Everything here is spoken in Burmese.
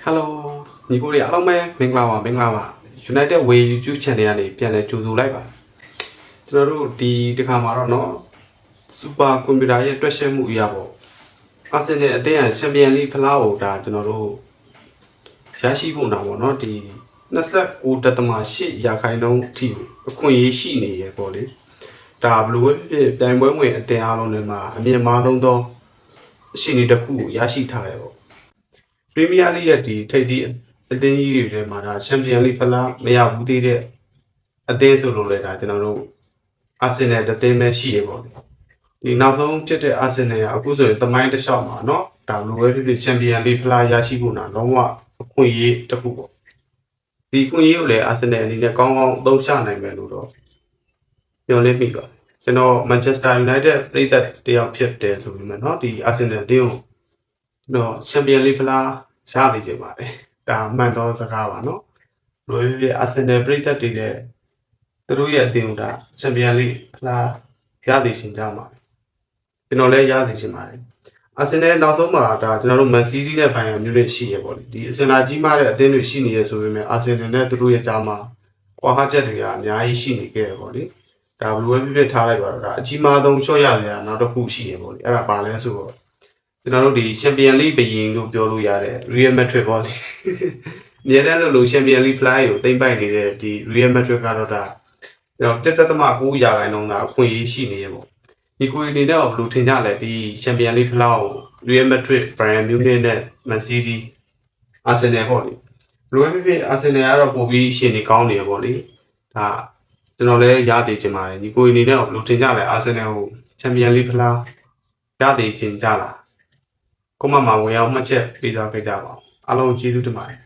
Hello ညီကိုတွေအားလုံးပဲမင်္ဂလာပါ United Way YouTube Channel ကနေပြန်လည်ကြိုဆိုလိုက်ပါကျွန်တော်တို့ဒီတစ်ခါမှာတော့เนาะ Super Computer ရဲ့တွက်ချက်မှုအရာပေါ့ Arsenal အသင်းက Champions League ဖလားကိုဒါကျွန်တော်တို့ရရှိဖို့တာပေါ့เนาะဒီ29.8ရာခိုင်နှုန်းအထိအခွင့်အရေးရှိနေရပေါ့လေဒါဘယ်လိုဖြစ်ပြိုင်ပွဲဝင်အသင်းအားလုံးတွေမှာအမြင့်မားဆုံးသောရှိနေတစ်ခုကိုရရှိထားရပေါ့Premier League ရဲ့ဒီထိပ်သီးအသင်းကြီးတွေထဲမှာဒါ Champions League ဖလားမရဘူးသေးတဲ့အသင်းဆိုလို့လဲဒါကျွန်တော်တို့ Arsenal တသင်းပဲရှိရပေါ့ဒီနောက်ဆုံးဖြစ်တဲ့ Arsenal ကအခုဆိုရင်သမိုင်းတစ်လျှောက်မှာเนาะဒါလိုပဲဖြစ်ဖြစ် Champions League ဖလားရရှိဖို့တော့လုံးဝအခွင့်အရေးတစ်ခုပေါ့ဒီအခွင့်အရေးကိုလည်း Arsenal အနေနဲ့ကောင်းကောင်းအသုံးချနိုင်မယ်လို့တော့မျှော်လင့်မိပါကျွန်တော် Manchester United ပရိသတ်တယောက်ဖြစ်တယ်ဆိုပြီးမှเนาะဒီ Arsenal အသင်းကိုတော့ Champions League ဖလားရသေးချင်ပါတယ်ဒါမှန်သောစကားပါเนาะလိုပဲဖြစ် Arsenal ပရိသတ်တွေလည်းသူတို့ရဲ့အသင်းကိုဒါ Champions League ဖလားရသေးရှင်ကြမှာကျွန်တော်လည်းရသေးရှင်ပါတယ် Arsenal နောက်ဆုံးမှာဒါကျွန်တော်တို့ Man City နဲ့ဘိုင်ယန်မြူနစ်ရှိရပေါ့လေဒီအစင်လာကြီးမားတဲ့အသင်းတွေရှိနေရဆိုပေမဲ့ Arsenal နဲ့သူတို့ရဲ့ကြားမှာကွာဟချက်တွေကအများကြီးရှိနေခဲ့ရပေါ့လေဒါဘယ်လိုပဲဖြစ်ထားလိုက်ပါတော့ဒါအကြီးမားဆုံးချော့ရစရာနောက်တစ်ခုရှိရပေါ့လေအဲ့ဒါပါလဲဆိုတော့ကျွန်တော်တို့ဒီ Champions League ဘယင်လို့ပြောလို့ရတယ် Real Madrid ပေါ့လေအများနဲ့လို့ Champions League ဖလားကိုသိမ့်ပိုက်နေတဲ့ဒီ Real Madrid ကတော့ဒါကျွန်တော်1.9ရာခိုင်နှုန်းကအခွင့်အရေးရှိနေရပေါ့ဒီကိုယ်အနေနဲ့ဘယ်လိုထင်ကြလဲဒီ Champions League ဖလားကို Real Madrid, Bayern Munich နဲ့ Man City, Arsenal ပေါ့လေဘယ်လိုပဲဖြစ် Arsenal ကတော့ပိုပြီးရှင်းနေကောင်းနေရပေါ့လေဒါကျွန်တော်လည်းရသေးချင်ပါတယ်ဒီကိုယ်အနေနဲ့ဘယ်လိုထင်ကြလဲ Arsenal ကို Champions League ဖလားရသေးချင်ကြလားcomment မှာဝင်အောင်မှတ်ချက်ပေးသွားခဲ့ကြပါဦးအားလုံးကျေးဇူးတင်ပါတယ်